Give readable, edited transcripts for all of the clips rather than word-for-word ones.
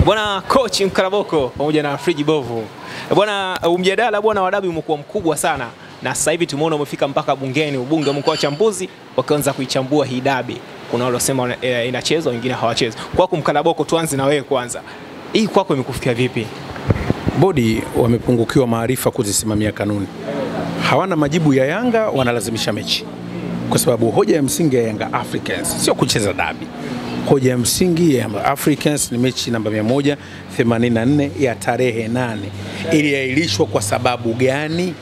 Bwana coach Mkalaboko pamoja na Friji Bovu. Bwana mjadala bwana wa dabi umekuwa mkubwa sana na sasa hivi tumeona umefika mpaka bungeni, ubunge umekuwa wachambuzi wakaanza kuichambua hii dabi. Kuna wale wasema inachezwa, wengine hawachezi. Kwako Mkalaboko, tuanze na wewe kwanza. Hii kwako imekufikia vipi? Bodi wamepungukiwa maarifa kuzisimamia kanuni. Hawana majibu ya Yanga, wanalazimisha mechi. Kwa sababu hoja ya msingi ya Yanga Africans sio kucheza dabi. Hoja ya msingi ya Africans ni mechi namba 184 ya tarehe 8. Iliahirishwa kwa sababu gani?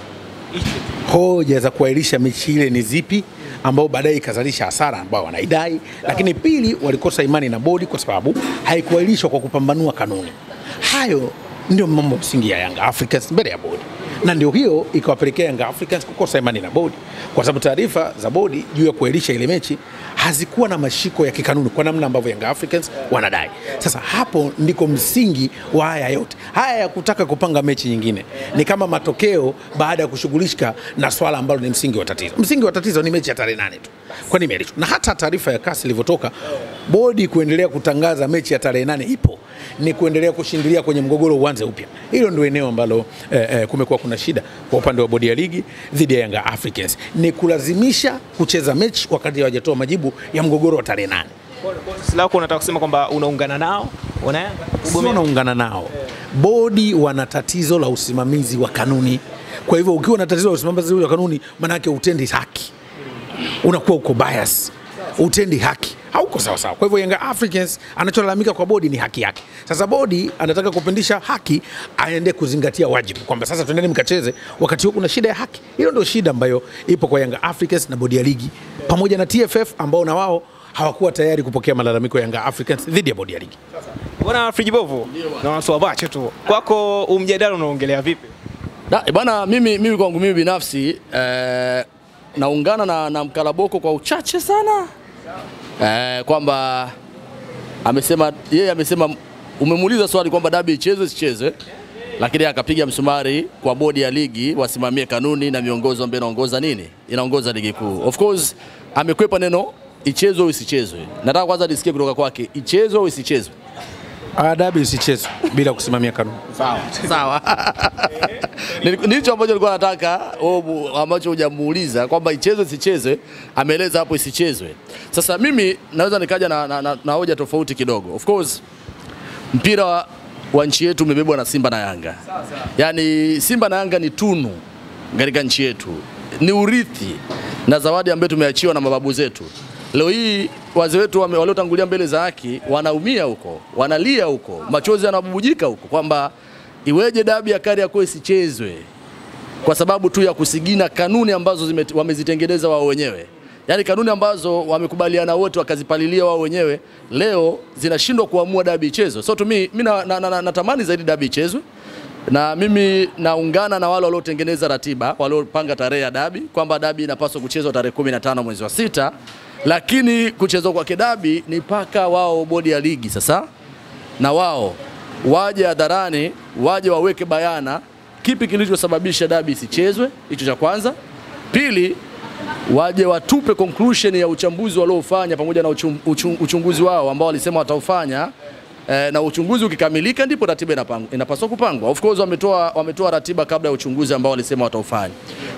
Hoja za kuahirisha mechi ile ni zipi, ambao baadaye ikazalisha hasara ambao wanaidai. Lakini pili, walikosa imani na bodi kwa sababu haikuahirishwa kwa kupambanua kanuni. Hayo ndio mambo msingi ya Yanga Africans mbele ya bodi. Na ndio hiyo ikawapelekea Yanga Africans kukosa imani na bodi, kwa sababu taarifa za bodi juu ya kuahirisha ile mechi hazikuwa na mashiko ya kikanuni kwa namna ambavyo Yanga Africans wanadai. Sasa hapo ndiko msingi wa haya yote. Haya ya kutaka kupanga mechi nyingine ni kama matokeo baada ya kushughulika na swala ambalo ni msingi wa tatizo. Msingi wa tatizo ni mechi ya tarehe 8 tu. Kwa nini imeahirishwa? Na hata taarifa ya CAS ilivyotoka, bodi kuendelea kutangaza mechi ya tarehe 8 ipo, ni kuendelea kushindilia kwenye mgogoro uanze upya. Hilo ndio eneo ambalo kumekuwa kuna shida kwa upande wa bodi ya ligi dhidi ya Yanga Africans, ni kulazimisha kucheza mechi wakati hawajatoa majibu ya mgogoro wa tarehe 8. Sasa unataka kusema kwamba unaungana nao? Unaungana nao. Bodi wana tatizo la usimamizi wa kanuni. Kwa hivyo ukiwa na tatizo la usimamizi wa kanuni, maana yake utendi haki. Unakuwa uko bias. Utendi haki. Hauko sawa sawa. Kwa hivyo Yanga Africans anacholalamika kwa bodi ni haki yake. Sasa bodi anataka kupindisha haki, aende kuzingatia wajibu kwamba sasa tuendeni mkacheze wakati huko kuna shida ya haki. Hilo ndio shida ambayo ipo kwa Yanga Africans na bodi ya ligi pamoja na TFF ambao na wao hawakuwa tayari kupokea malalamiko ya Yanga Africans dhidi ya bodi ya ligi. Bwana Friji Bovu, na waswabache tu. Kwako mjadala unaongelea vipi? Bwana mimi kwangu mimi binafsi naungana na Mkalaboko kwa uchache sana. Kwamba yeye amesema umemuuliza swali kwamba dabi ichezwe sichezwe, lakini akapiga msumari kwa bodi ya ligi wasimamie kanuni na miongozo ambayo inaongoza ligi kuu. Of course amekwepa neno ichezwe au isichezwe. Nataka kwanza nisikie kutoka kwake, ichezwe au isichezwe? Dabi isichezwe bila kusimamia kanuni. Sawa. Nicho ambacho nilikuwa nataka ambacho hujamuuliza kwamba ichezwe sichezwe, ameeleza hapo isichezwe. Sasa mimi naweza nikaja na hoja tofauti kidogo. Of course mpira wa nchi yetu umebebwa na Simba na Yanga. Yaani Simba na Yanga ni tunu katika nchi yetu. Ni urithi na zawadi ambayo tumeachiwa na mababu zetu. Leo hii wazee wetu waliotangulia mbele za haki wanaumia huko, wanalia huko, machozi yanabubujika huko kwamba iweje dabi ya Kariakoo isichezwe kwa sababu tu ya kusigina kanuni ambazo wamezitengeneza wao wenyewe. Yaani kanuni ambazo wamekubaliana wote wakazipalilia wao wenyewe, leo zinashindwa kuamua dabi ichezwe. So to me, mimi natamani zaidi dabi ichezwe. Na mimi naungana na wale waliotengeneza ratiba, waliopanga tarehe ya dabi kwamba dabi inapaswa kuchezwa tarehe 15 mwezi wa 6, lakini kuchezwa kwa dabi ni paka wao bodi ya ligi sasa, na wao waje hadharani, waje waweke bayana kipi kilichosababisha dabi isichezwe. Hicho cha kwanza. Pili, waje watupe conclusion ya uchambuzi waliofanya pamoja na uchunguzi wao ambao walisema wataufanya, na uchunguzi ukikamilika ndipo ratiba inapaswa kupangwa. Of course wametoa ratiba kabla ya uchunguzi ambao walisema wataufanya.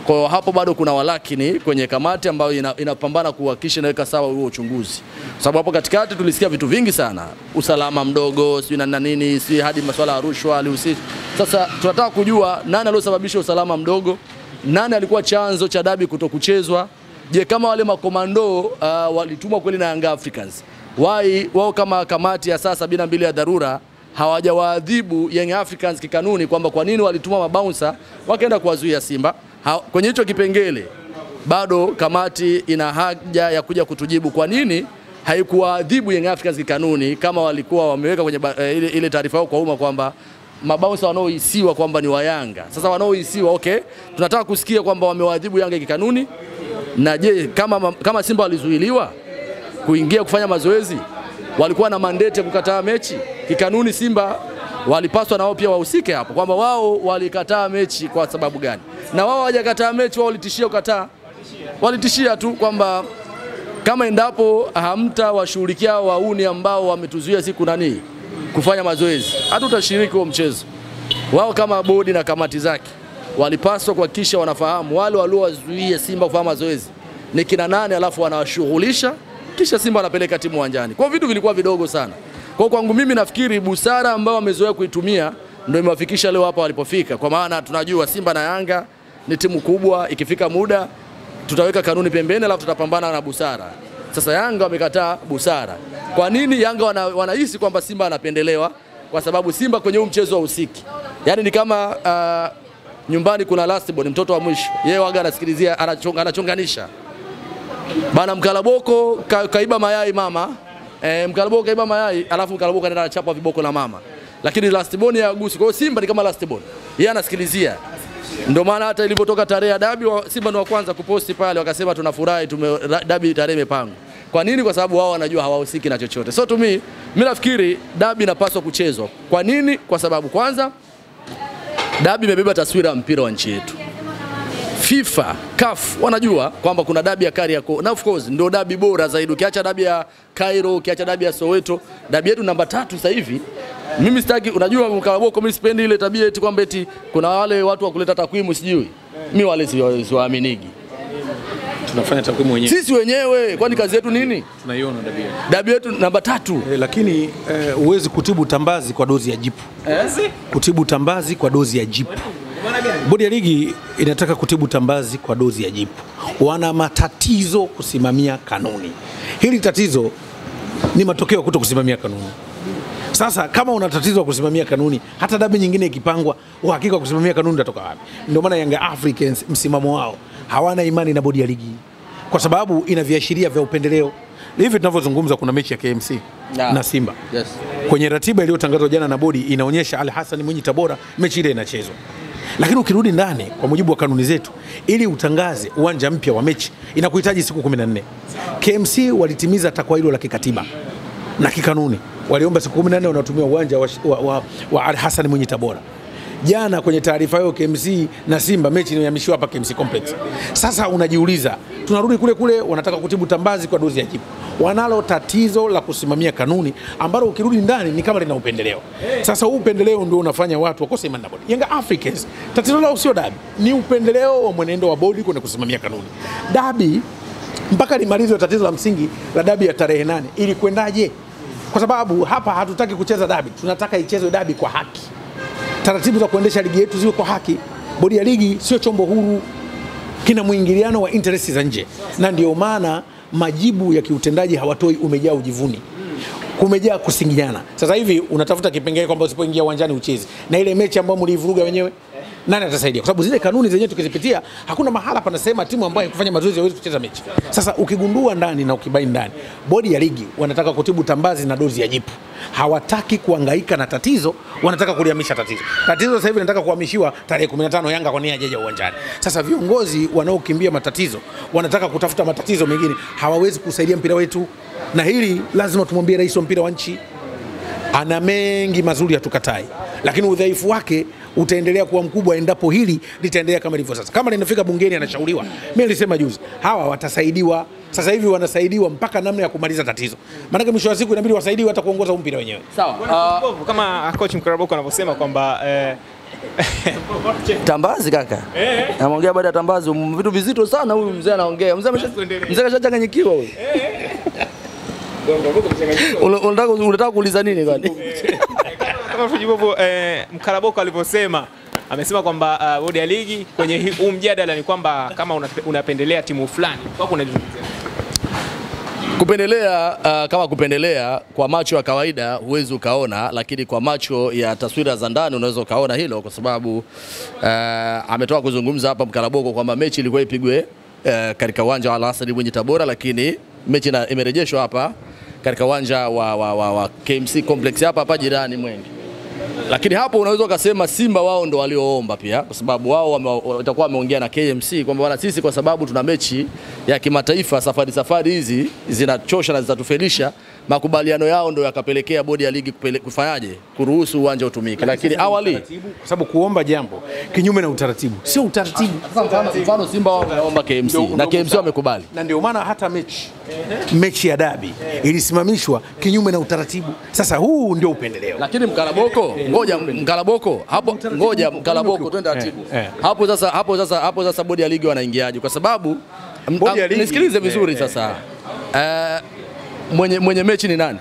Kwa hiyo hapo bado kuna walakini kwenye kamati ambayo inapambana kuhakikisha inaweka sawa huo uchunguzi. Sababu hapo katikati tulisikia vitu vingi sana, usalama mdogo, si na nini, si hadi masuala ya rushwa alihusika. Sasa tunataka kujua nani aliyosababisha usalama mdogo, nani alikuwa chanzo cha dabi kutokuchezwa. Je, kama wale makomando walitumwa kweli na Yanga Africans, wao kama kamati ya saa 72 ya dharura hawajawaadhibu Young Africans kikanuni kwamba kwa nini walituma mabouncer wakaenda kuwazuia Simba? Kwenye hicho kipengele bado kamati ina haja ya kuja kutujibu kwa nini haikuwaadhibu Young Africans kikanuni kama walikuwa wameweka kwenye ile taarifa yao kwa umma kwamba mabouncer wanaohisiwa kwamba ni wa Yanga. Sasa wanaohisiwa, okay, tunataka kusikia kwamba wamewaadhibu Yanga kikanuni. Na je, kama Simba walizuiliwa kuingia kufanya mazoezi, walikuwa na mandate ya kukataa mechi kikanuni, Simba walipaswa nao pia wahusike hapo kwamba wao walikataa mechi kwa sababu gani. Na wao hawajakataa mechi, wao walitishia kukataa. Walitishia tu kwamba kama endapo hamtawashughulikia wauni ambao wametuzuia siku kufanya mazoezi, hatutashiriki huo mchezo. Wao kama bodi na kamati zake walipaswa kuhakikisha wanafahamu wale waliowazuia Simba kufanya mazoezi ni kina nani, alafu wanawashughulisha, kisha Simba wanapeleka timu uwanjani. Kwa vitu vilikuwa vidogo sana. Kwa kwangu mimi nafikiri busara ambao wamezoea kuitumia ndio imewafikisha leo hapa walipofika. Kwa maana tunajua Simba na Yanga ni timu kubwa, ikifika muda tutaweka kanuni pembeni alafu tutapambana na busara. Sasa Yanga wamekataa busara. Kwa nini Yanga wanahisi kwamba Simba anapendelewa? Kwa sababu Simba kwenye huu mchezo wa usiki, yani ni kama nyumbani kuna last born, mtoto wa mwisho, yeye waga anasikilizia, anachonganisha bana, Mkalaboko kaiba mayai mama, Mkalaboko kaiba mayai, alafu Mkalaboko anaenda anachapa viboko na mama, lakini last born ya Agusi. Kwa hiyo Simba ni kama last born, yeye anasikilizia. Ndio maana hata ilipotoka tarehe ya dabi, Simba ndio wa kwanza kuposti pale, wakasema tunafurahi dabi tarehe imepangwa. Kwa nini? Kwa sababu wao wanajua hawahusiki na chochote. So to me, mimi nafikiri dabi inapaswa kuchezwa. Kwa nini? Kwa sababu kwanza dabi imebeba taswira ya mpira wa nchi yetu. FIFA, CAF wanajua kwamba kuna dabi ya Kariakoo, na of course ndio dabi bora zaidi. Ukiacha dabi ya Cairo, ukiacha dabi ya Soweto, dabi yetu namba 3 sasa hivi. Mimi sitaki, unajua Mkalaboko, mimi sipendi ile tabia eti kwamba eti kuna wale watu wa kuleta takwimu sijui. Mimi wale siwaaminigi. Tunafanya takwimu wenyewe. Sisi wenyewe, kwani kazi yetu nini? Tunaiona dabi yetu. Dabi yetu namba 3. Lakini huwezi kutibu tambazi kwa dozi ya jipu. Kutibu tambazi kwa dozi ya jipu. Bodi ya ligi inataka kutibu tambazi kwa dozi ya jipu. Wana matatizo kusimamia kanuni. Hili tatizo ni matokeo kuto kusimamia kanuni. Sasa kama una tatizo la kusimamia kanuni, hata dabi nyingine ikipangwa, uhakika kusimamia kanuni utatoka wapi? Ndio maana Young Africans msimamo wao hawana imani na bodi ya ligi, kwa sababu ina viashiria vya upendeleo. Hivi tunavyozungumza kuna mechi ya KMC na Simba. Yes. Kwenye ratiba iliyotangazwa jana na bodi inaonyesha Al Hassan Mwinyi Tabora mechi ile inachezwa. Lakini ukirudi ndani kwa mujibu wa kanuni zetu, ili utangaze uwanja mpya wa mechi inakuhitaji siku 14. KMC walitimiza takwa hilo la kikatiba na kikanuni. Waliomba siku 14 wanatumia uwanja wa Al Hassan Mwinyi Tabora. Jana kwenye taarifa yao KMC na Simba mechi imehamishiwa hapa KMC Complex. Sasa unajiuliza, tunarudi kule kule, wanataka kutibu tambazi kwa dozi ya jipu. Wanalo tatizo la kusimamia kanuni ambalo ukirudi ndani ni kama lina upendeleo. Sasa huu upendeleo ndio unafanya watu wakose imani na bodi. Young Africans tatizo lao sio dabi, ni upendeleo wa mwenendo wa bodi kwenda kusimamia kanuni. Dabi mpaka limalizwe tatizo la msingi la dabi ya tarehe 8 ili kwendaje? Kwa sababu hapa hatutaki kucheza dabi, tunataka ichezwe dabi kwa haki. Taratibu za kuendesha ligi yetu ziwe kwa haki. Bodi ya ligi sio chombo huru, kina muingiliano wa interest za nje, na ndio maana majibu ya kiutendaji hawatoi, umejaa ujivuni, kumejaa kusingiana. Sasa hivi unatafuta kipengele kwamba usipoingia uwanjani ucheze, na ile mechi ambayo mlivuruga wenyewe nani atasaidia? Kwa sababu zile kanuni zenyewe tukizipitia hakuna mahala panasema timu ambayo kufanya mazoezi haiwezi kucheza mechi. Sasa ukigundua ndani na ukibaini ndani, bodi ya ligi wanataka kutibu tambazi na dozi ya jipu. Hawataki kuhangaika na tatizo, wanataka kulihamisha tatizo. Tatizo sasa hivi linataka kuhamishiwa tarehe 15 Yanga kwa nia hajaja uwanjani. Sasa viongozi wanaokimbia matatizo wanataka kutafuta matatizo mengine, hawawezi kusaidia mpira wetu. Na hili lazima tumwambie rais wa mpira wa nchi, ana mengi mazuri hatukatai, lakini udhaifu wake utaendelea kuwa mkubwa endapo hili litaendelea kama lilivyo sasa. Kama linafika bungeni anashauriwa, mimi nilisema juzi, hawa watasaidiwa. Sasa hivi wanasaidiwa mpaka namna ya kumaliza tatizo. Maana mwisho wa siku inabidi wasaidiwe hata kuongoza mpira wenyewe. Sawa. Kama coach Mkalaboko anavyosema kwamba tambazi kaka. Anaongea baada ya tambazi vitu vizito sana huyu mzee anaongea. Mzee kashachanganyikiwa huyu. Unataka kuuliza nini kwani? Kama Fujibobo Mkalaboko alivyosema, amesema kwamba bodi ya ligi kwenye huu mjadala ni kwamba kama unapendelea timu fulani, kwa kuna kupendelea kama kupendelea kwa macho ya kawaida huwezi ukaona, lakini kwa macho ya taswira za ndani unaweza ukaona hilo, kwa sababu ametoka kuzungumza hapa Mkalaboko kwamba mechi ilikuwa ipigwe katika uwanja wa Al Hassan Mwinyi Tabora, lakini mechi imerejeshwa hapa katika uwanja wa KMC Complex hapa jirani Mwenge. Lakini hapo unaweza ukasema Simba wao ndo walioomba pia, kwa sababu wao watakuwa wameongea na KMC kwamba bwana, sisi kwa sababu tuna mechi ya kimataifa, safari hizi zinachosha na zitatufelisha, makubaliano yao ndio yakapelekea bodi ya ligi kufanyaje kuruhusu uwanja utumike, lakini awali kwa sababu kuomba jambo kinyume na utaratibu sio utaratibu. Mfano Simba wao wameomba KMC na KMC wamekubali, na ndio maana hata mechi ya dabi ilisimamishwa kinyume na utaratibu. Sasa huu ndio upendeleo. Lakini Mkalaboko, ngoja Mkalaboko twende taratibu. Hapo sasa bodi ya ligi wanaingiaje? Kwa sababu nisikilize vizuri sasa. Mwenye mechi ni nani?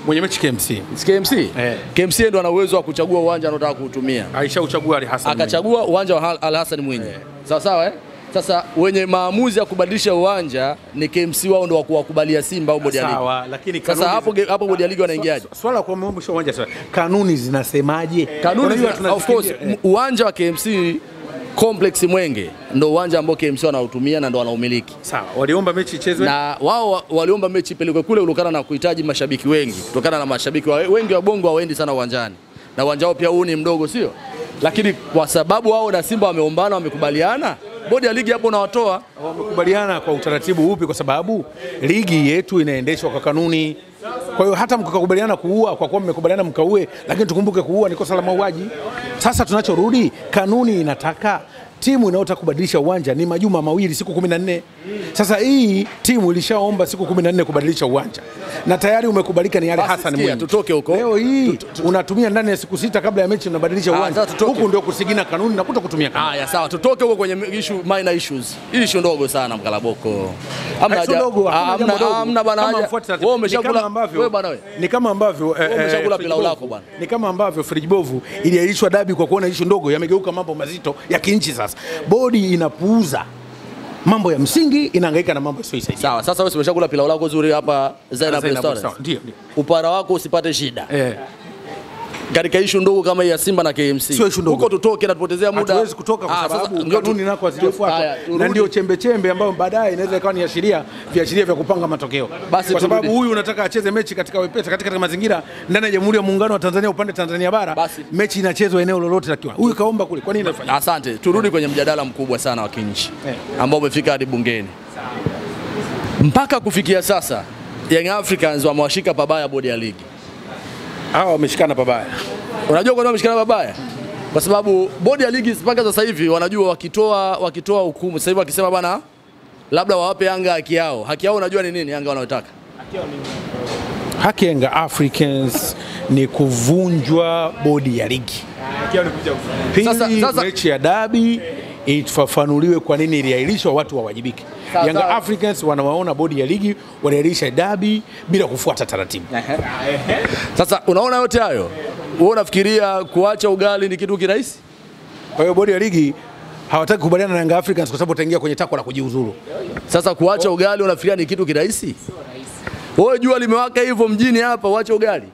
Mwenye mechi KMC. KMC? KMC ndio ana uwezo wa kuchagua uwanja anataka kuutumia. Aishauchagua Ali Hassan. Akachagua uwanja wa Al Hassan Mwinyi. Sawa sawa Sasa wenye maamuzi ya kubadilisha uwanja ni KMC, wao ndio wakuwakubalia Simba au bodi ya ligi. Sawa, lakini sasa hapo bodi ya ligi wanaingiaje? Swala la kuamsha uwanja sasa. Kanuni zinasemaje? Kanuni of course uwanja wa KMC Complex Mwenge ndio uwanja ambao KMC wanautumia na ndio wanaumiliki. Sawa, waliomba mechi ichezwe na wao waliomba mechi pelekwe kule kutokana na kuhitaji mashabiki wengi, kutokana na mashabiki wengi wa Bongo hawaendi sana uwanjani. Na uwanja wao pia huu ni mdogo, sio? Lakini kwa sababu wao na Simba wameombana, wamekubaliana, bodi ya ligi hapo nawatoa. Wamekubaliana kwa utaratibu upi? Kwa sababu ligi yetu inaendeshwa kwa kanuni. Kwa hiyo hata mkakubaliana kuua kwa kuwa mmekubaliana mkaue, lakini tukumbuke kuua ni kosa la mauaji. Sasa tunachorudi, kanuni inataka timu inayotaka kubadilisha uwanja ni majuma mawili, siku 14. Sasa hii timu ilishaomba siku 14 kubadilisha uwanja na tayari umekubalika ni Ali Hassan Mwinyi. Tutoke huko. Leo hii unatumia ndani ya siku 6 kabla ya mechi unabadilisha uwanja. Huku ndio kusigina kanuni na kutokutumia kanuni. Haya sawa, tutoke huko kwenye minor issues. Hii issue ndogo sana Mkalaboko. Hamna bana haja. Wewe umeshakula wewe bana wewe. Ni kama ambavyo umeshakula pilau lako bana. Ni kama ambavyo Friji Bovu iliahirishwa dabi kwa kuona issue ndogo, yamegeuka mambo mazito ya kinchi sasa. Bodi inapuuza mambo ya msingi, inahangaika na mambo sio sahihi. Sawa, sasa wewe umeshakula pilau lako zuri hapa Zainab Restaurant. Ndio. Upara wako usipate shida. Katika issue ndogo kama hii ya Simba na KMC. Huko tutoke na tupotezea muda. Hatuwezi kutoka kwa sababu kanuni nako hazijafuatwa. Na ndio chembe ambayo baadaye inaweza ikawa ni viashiria vya kupanga matokeo. Kwa sababu huyu unataka acheze mechi katika wepesi katika mazingira ndani ya Jamhuri ya Muungano wa Tanzania upande Tanzania bara. Mechi inachezwa eneo lolote la kiwa. Huyu kaomba kule. Kwa nini anafanya? Asante. Turudi kwenye mjadala mkubwa sana wa kinchi ambao umefika hadi bungeni. Mpaka kufikia sasa Young Africans wamewashika pabaya bodi ya ligi. Hao wameshikana pabaya. Unajua kwa nini wameshikana pabaya? Kwa sababu bodi ya ligi mpaka sasa hivi wanajua wakitoa hukumu sasa hivi wakisema bana labda wawape Yanga haki yao. Haki yao unajua ni nini Yanga wanayotaka? Haki yao ni nini? Haki ya Young Africans ni kuvunjwa bodi ya ligi. Haki yao ni kuvunjwa. Sasa mechi ya dabi itafafanuliwe kwa nini iliahirishwa, watu wawajibike. Young Africans wanawaona bodi ya ligi waliahirisha dabi bila kufuata taratibu. Sasa unaona yote hayo, wewe unafikiria kuacha ugali ni kitu kirahisi? Kwa hiyo bodi ya ligi hawataki kubaliana na Young Africans kwa sababu utaingia kwenye takwa la kujiuzuru. Sasa kuacha ugali unafikiria ni kitu kirahisi? Sio rahisi. Wewe jua limewaka hivyo mjini hapa, uache ugali?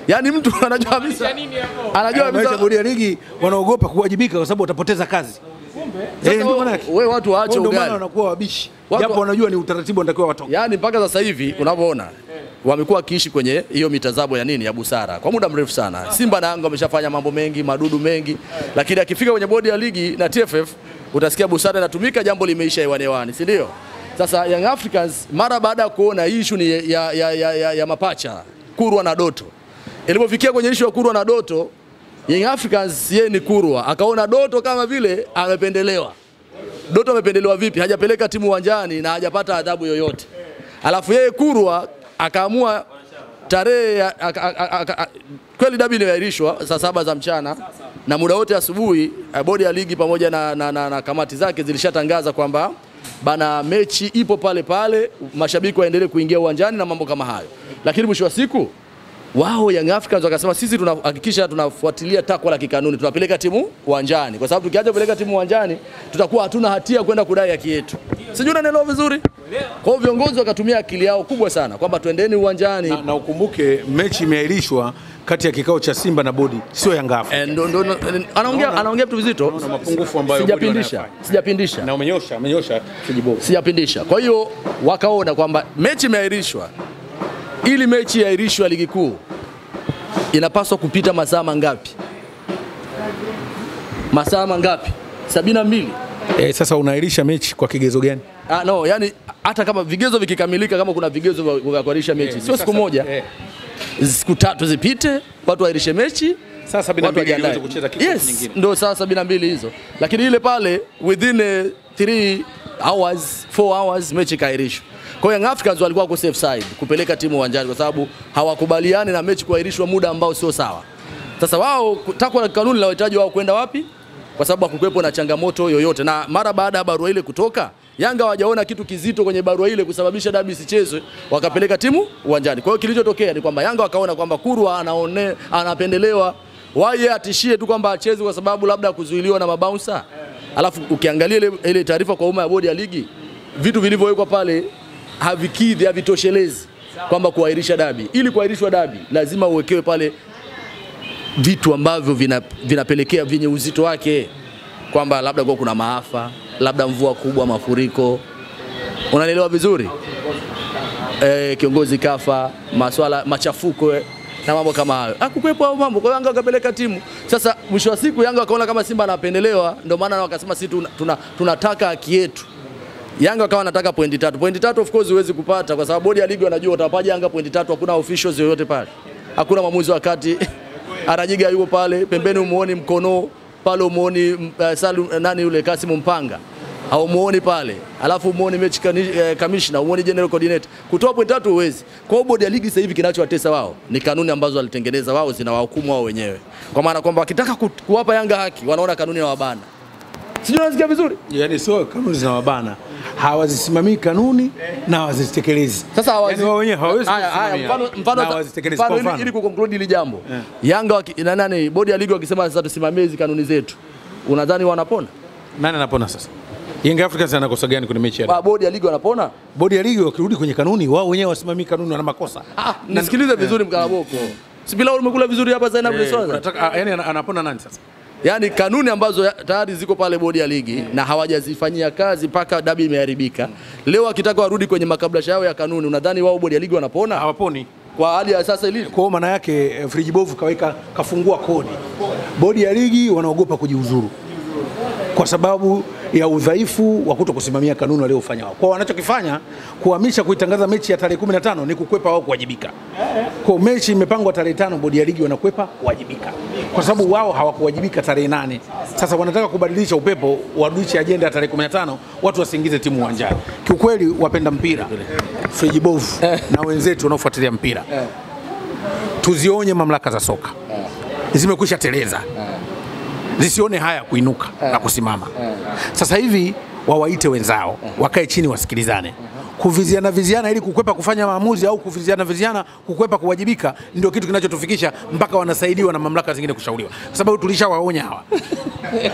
Yaani mtu anajua kabisa. Anajua kabisa bodi ya ligi wanaogopa kuwajibika kwa sababu utapoteza kazi. Ndio maana wewe watu waache ugali. Ndio maana wanakuwa wabishi. Japo wanajua ni utaratibu unatakiwa watoke. Yaani mpaka sasa hivi unavyoona wamekuwa kiishi kwenye hiyo mitazamo ya nini ya busara kwa muda mrefu sana. Simba na Yanga wameshafanya mambo mengi, madudu mengi, lakini akifika kwenye bodi ya ligi na TFF utasikia busara inatumika, jambo limeisha hewani, si ndio? Sasa Young Africans mara baada ya kuona hii issue ni ya mapacha Kurwa na Doto. Ilipofikia kwenye issue ya Kurwa na Doto, Young Africans yeye ni Kurwa akaona Doto kama vile amependelewa. Doto amependelewa vipi? Hajapeleka timu uwanjani na hajapata adhabu yoyote. Alafu yeye Kurwa akaamua tarehe kweli dabi iliahirishwa saa 7 za mchana na muda wote asubuhi bodi ya ligi pamoja na kamati zake zilishatangaza kwamba bana mechi ipo pale pale, mashabiki waendelee kuingia uwanjani na mambo kama hayo. Lakini mwisho wa siku wao Young Africans wakasema sisi tunahakikisha tunafuatilia takwa la kikanuni, tunapeleka timu uwanjani kwa sababu tukiacha kupeleka timu uwanjani tutakuwa hatuna hatia kwenda kudai haki yetu. Sijui unaelewa vizuri? Kwa hiyo viongozi wakatumia akili yao kubwa sana kwamba twendeni uwanjani na ukumbuke mechi imeahirishwa kati ya kikao cha Simba na bodi, sio Young Africans. Anaongea vitu vizito. Kuna mapungufu ambayo sijapindisha. Na umenyosha kijibovu. Sijapindisha. Kwa hiyo wakaona kwamba mechi imeahirishwa. Ili mechi iahirishwe ligi kuu inapaswa kupita masaa mangapi? Masaa mangapi? 72. Sasa unaahirisha mechi kwa kigezo gani? No, yani hata kama vigezo vikikamilika, kama kuna vigezo vya kuahirisha mechi, sio siku moja, siku 3 zipite, watu waahirishe mechi. Sasa 72 iweze kucheza kitu kingine. Ndio sasa 72 hizo. Lakini ile pale within 3 hours, 4 hours mechi kaahirishwa. Kwa hiyo Young Africans walikuwa kwa safe side kupeleka timu uwanjani kwa sababu hawakubaliani na mechi kuahirishwa muda ambao sio sawa. Sasa wao takwa la kanuni la wahitaji wao kwenda wapi? Kwa sababu hakukuwepo na changamoto yoyote. Na mara baada ya barua ile kutoka, Yanga hawajaona kitu kizito kwenye barua ile kusababisha dabi isichezwe, wakapeleka timu uwanjani. Kwa hiyo kilichotokea ni kwamba Yanga wakaona kwamba Kurwa anapendelewa, waje atishie tu kwamba acheze kwa sababu labda kuzuiliwa na mabouncer. Alafu ukiangalia ile taarifa kwa umma ya bodi ya ligi, vitu vilivyowekwa pale havikidhi, havitoshelezi kwamba kuahirisha dabi. Ili kuahirishwa dabi lazima uwekewe pale vitu ambavyo vinapelekea vyenye uzito wake, kwamba labda kwa kuna maafa, labda mvua kubwa, mafuriko. Unaelewa vizuri? Kiongozi kafa, maswala machafuko na mambo kama hayo. Hakukuwepo hapo mambo. Kwa hiyo Yanga wakapeleka timu. Sasa mwisho wa siku Yanga wakaona kama Simba anapendelewa, ndio maana wakasema sisi tunataka haki yetu. Yanga wakawa wanataka pointi 3. Pointi 3 of course huwezi kupata kwa sababu bodi ya ligi wanajua utapaje Yanga pointi 3, hakuna officials yoyote pale. Hakuna mwamuzi wa kati. Arajiga yuko pale, pembeni umuoni Mkono, pale umuoni nani yule Kasimu Mpanga. Au muoni pale. Alafu umuoni mechi commissioner, umuoni general coordinator. Kutoa point 3 huwezi. Kwa hiyo bodi ya ligi sasa hivi kinachowatesa wao ni kanuni ambazo walitengeneza wao, zinawahukumu wao wenyewe. Kwa maana kwamba wakitaka kuwapa Yanga haki, wanaona kanuni ya wabana. Sijui unasikia vizuri? Yaani sio kanuni zinawabana. Hawazisimamii kanuni na hawazitekelezi. Sasa yani wao wenyewe hawezi mfano ili kuconclude ile jambo. Yanga na nani bodi ya ligi wakisema sasa tusimamie hizo kanuni zetu. Unadhani wanapona? Nani anapona sasa? Young Africans anakosa gani kwenye mechi ya? Bodi ya ligi wanapona? Bodi ya ligi wakirudi kwenye kanuni, wao wenyewe wasimamii kanuni, wana makosa. Nisikilize vizuri Mkalaboko. Si bila umekula vizuri hapa Zainab Leswaza. Unataka yani anapona nani sasa? Yani kanuni ambazo tayari ziko pale bodi ya ligi na hawajazifanyia kazi mpaka dabi imeharibika. Leo wakitaka warudi kwenye makablasha yao ya kanuni, unadhani wao bodi ya ligi wanapona? Hawaponi. Kwa hali ya sasa ilivyo. Kwa maana yake Friji Bovu kafungua kodi. Bodi ya ligi wanaogopa kujiuzuru kwa sababu ya udhaifu wa kutokusimamia kanuni waliofanya wao. Kwa wanachokifanya kuhamisha kuitangaza mechi ya tarehe 15 ni kukwepa wao kuwajibika. Kwa mechi imepangwa tarehe 5, bodi ya ligi wanakwepa kuwajibika. Kwa sababu wao hawakuwajibika tarehe 8. Sasa wanataka kubadilisha upepo, warudishe ajenda ya tarehe 15, watu wasiingize timu uwanjani. Kiukweli wapenda mpira, Friji Bovu na wenzetu wanaofuatilia mpira, tuzionye mamlaka za soka. Zimekwisha teleza. Zisione haya kuinuka na kusimama. Sasa hivi wawaite wenzao, wakae chini wasikilizane. Kuviziana ili kukwepa kufanya maamuzi au kuviziana kukwepa kuwajibika ndio kitu kinachotufikisha mpaka wanasaidiwa na mamlaka zingine kushauriwa. Kwa sababu tulishawaonya hawa.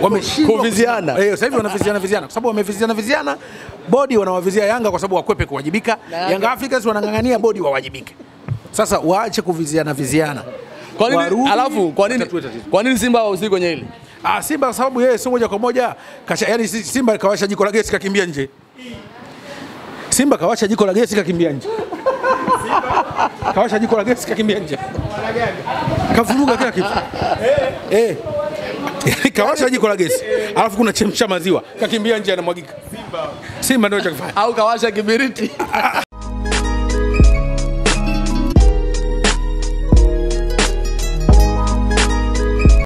Wameshindwa kuviziana. Sasa hivi wanaviziana kwa sababu wameviziana, bodi wanawavizia Yanga kwa sababu wakwepe kuwajibika. Yanga Africans wanangangania bodi wawajibike. Sasa waache kuviziana. Kwa nini alafu kwa nini Simba hawahusiki kwenye hili? Simba kwa sababu yeye sio moja kwa moja yani Simba kawasha jiko la gesi kakimbia nje. Simba kawasha jiko la gesi kakimbia nje. Kawasha jiko la gesi kakimbia nje. Kavuruga kila kitu. Kawasha jiko la gesi. Alafu kuna chemsha maziwa. Kakimbia nje anamwagika. Simba ndio cha kufanya. Au kawasha kibiriti.